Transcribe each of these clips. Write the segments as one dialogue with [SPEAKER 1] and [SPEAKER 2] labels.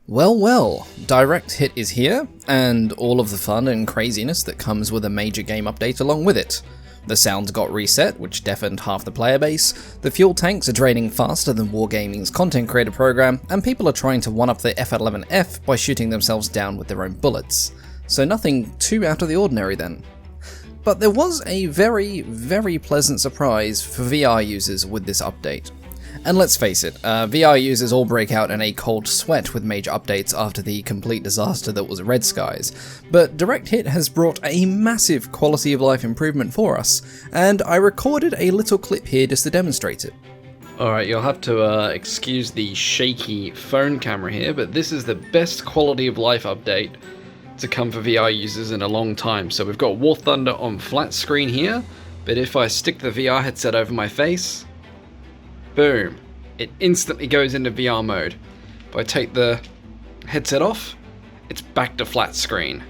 [SPEAKER 1] Well, well, Direct Hit is here, and all of the fun and craziness that comes with a major game update along with it. The sounds got reset, which deafened half the player base, the fuel tanks are draining faster than Wargaming's content creator program, and people are trying to one-up the F-11F by shooting themselves down with their own bullets. So nothing too out of the ordinary then. But there was a very, very pleasant surprise for VR users with this update. And let's face it, VR users all break out in a cold sweat with major updates after the complete disaster that was Red Skies, but Direct Hit has brought a massive quality of life improvement for us, and I recorded a little clip here just to demonstrate it.
[SPEAKER 2] Alright, you'll have to excuse the shaky phone camera here, but this is the best quality of life update to come for VR users in a long time. So we've got War Thunder on flat screen here, but if I stick the VR headset over my face, boom, it instantly goes into VR mode. If I take the headset off, it's back to flat screen.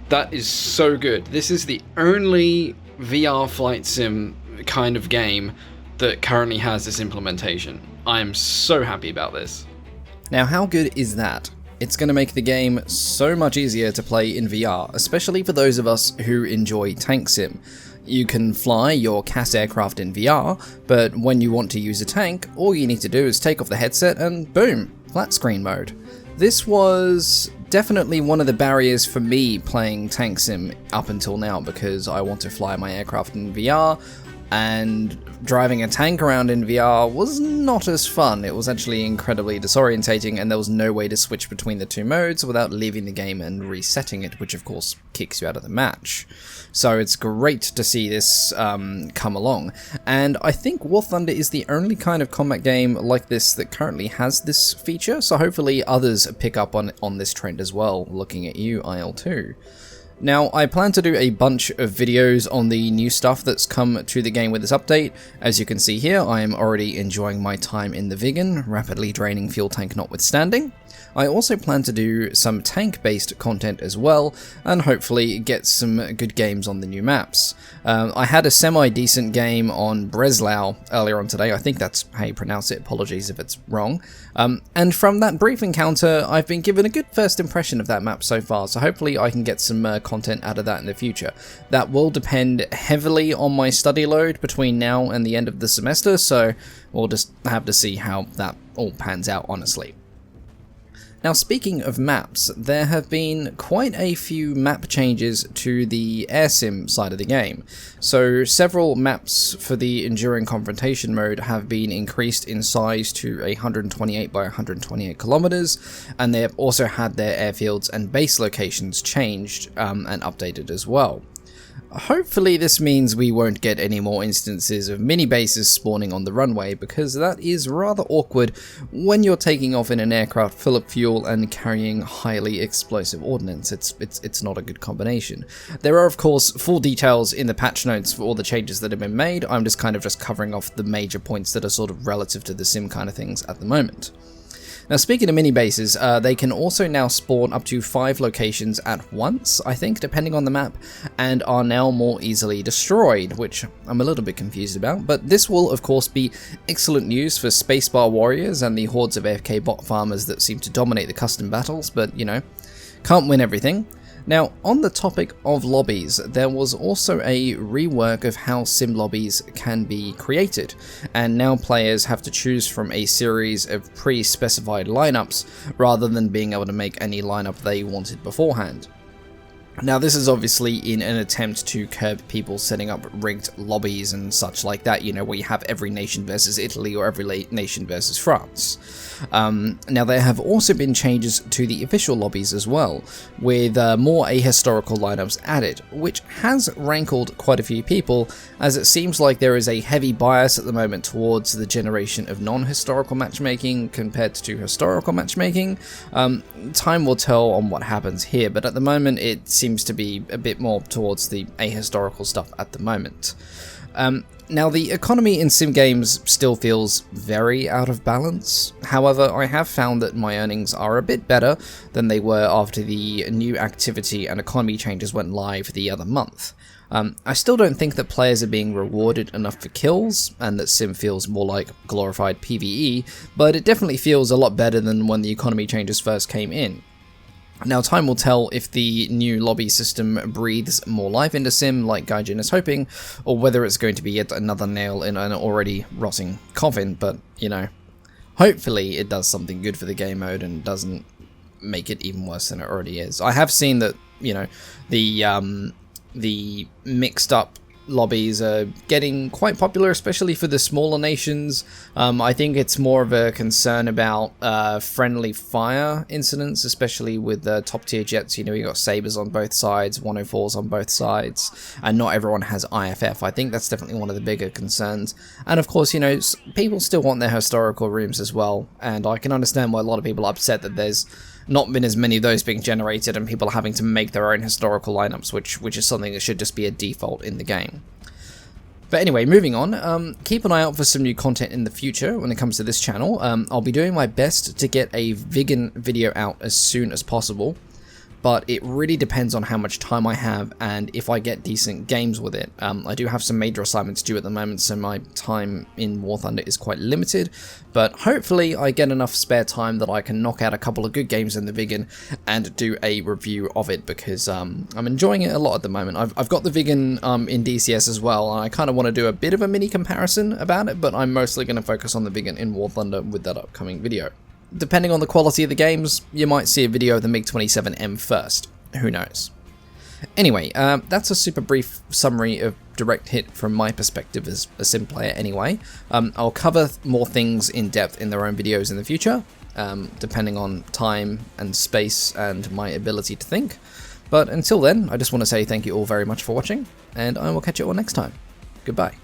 [SPEAKER 2] That is so good. This is the only VR flight sim kind of game that currently has this implementation. I am so happy about this.
[SPEAKER 1] Now, how good is that? It's going to make the game so much easier to play in VR, especially for those of us who enjoy tank sim. You can fly your CAS aircraft in VR, but when you want to use a tank, all you need to do is take off the headset and boom, flat screen mode. This was definitely one of the barriers for me playing tank sim up until now, because I want to fly my aircraft in VR, and driving a tank around in VR was not as fun. It was actually incredibly disorientating, and there was no way to switch between the two modes without leaving the game and resetting it, which of course kicks you out of the match. So it's great to see this come along, and I think War Thunder is the only kind of combat game like this that currently has this feature, so hopefully others pick up on this trend as well, looking at you, IL2. Now, I plan to do a bunch of videos on the new stuff that's come to the game with this update. As you can see here, I am already enjoying my time in the Vegan, rapidly draining fuel tank notwithstanding. I also plan to do some tank-based content as well, and hopefully get some good games on the new maps. I had a semi-decent game on Breslau earlier on today. I think that's how you pronounce it, apologies if it's wrong. And from that brief encounter, I've been given a good first impression of that map so far, so hopefully I can get some content out of that in the future. That will depend heavily on my study load between now and the end of the semester, so we'll just have to see how that all pans out, honestly. Now, speaking of maps, there have been quite a few map changes to the air sim side of the game. So several maps for the Enduring Confrontation mode have been increased in size to 128 by 128 kilometers, and they have also had their airfields and base locations changed and updated as well. Hopefully this means we won't get any more instances of mini bases spawning on the runway, because that is rather awkward when you're taking off in an aircraft full of fuel and carrying highly explosive ordnance. It's not a good combination. There are of course full details in the patch notes for all the changes that have been made. I'm just covering off the major points that are sort of relative to the sim kind of things at the moment. Now, speaking of mini bases, they can also now spawn up to 5 locations at once, I think, depending on the map, and are now more easily destroyed, which I'm a little bit confused about. But this will, of course, be excellent news for spacebar warriors and the hordes of AFK bot farmers that seem to dominate the custom battles, but, you know, can't win everything. Now, on the topic of lobbies, there was also a rework of how sim lobbies can be created, and now players have to choose from a series of pre-specified lineups rather than being able to make any lineup they wanted beforehand. Now, this is obviously in an attempt to curb people setting up rigged lobbies and such like that, you know, where you have every nation versus Italy or every nation versus France. Now, there have also been changes to the official lobbies as well, with more ahistorical lineups added, which has rankled quite a few people, as it seems like there is a heavy bias at the moment towards the generation of non-historical matchmaking compared to historical matchmaking. Time will tell on what happens here, but at the moment it seems to be a bit more towards the ahistorical stuff at the moment. Now, the economy in sim games still feels very out of balance. However, I have found that my earnings are a bit better than they were after the new activity and economy changes went live the other month. I still don't think that players are being rewarded enough for kills, and that Sim feels more like glorified PvE, but it definitely feels a lot better than when the economy changes first came in. Now, time will tell if the new lobby system breathes more life into Sim, like Gaijin is hoping, or whether it's going to be yet another nail in an already rotting coffin, but, you know, hopefully it does something good for the game mode and doesn't make it even worse than it already is. I have seen that, you know, the mixed up lobbies are getting quite popular, especially for the smaller nations. I think it's more of a concern about friendly fire incidents, especially with the top tier jets. You know, you got Sabres on both sides, 104s on both sides, and not everyone has IFF. I think that's definitely one of the bigger concerns. And of course, you know, people still want their historical rooms as well, and I can understand why a lot of people are upset that there's not been as many of those being generated and people are having to make their own historical lineups, which is something that should just be a default in the game. But anyway, moving on, keep an eye out for some new content in the future when it comes to this channel. I'll be doing my best to get a vegan video out as soon as possible, but it really depends on how much time I have and if I get decent games with it. I do have some major assignments due at the moment, so my time in War Thunder is quite limited, but hopefully I get enough spare time that I can knock out a couple of good games in the vegan and do a review of it, because I'm enjoying it a lot at the moment. I've got the vegan in DCS as well, and I kind of want to do a bit of a mini comparison about it, but I'm mostly going to focus on the vegan in War Thunder with that upcoming video. Depending on the quality of the games, you might see a video of the MiG-27M first. Who knows? Anyway, that's a super brief summary of Direct Hit from my perspective as a sim player anyway. I'll cover more things in depth in their own videos in the future, depending on time and space and my ability to think. But until then, I just want to say thank you all very much for watching, and I will catch you all next time. Goodbye.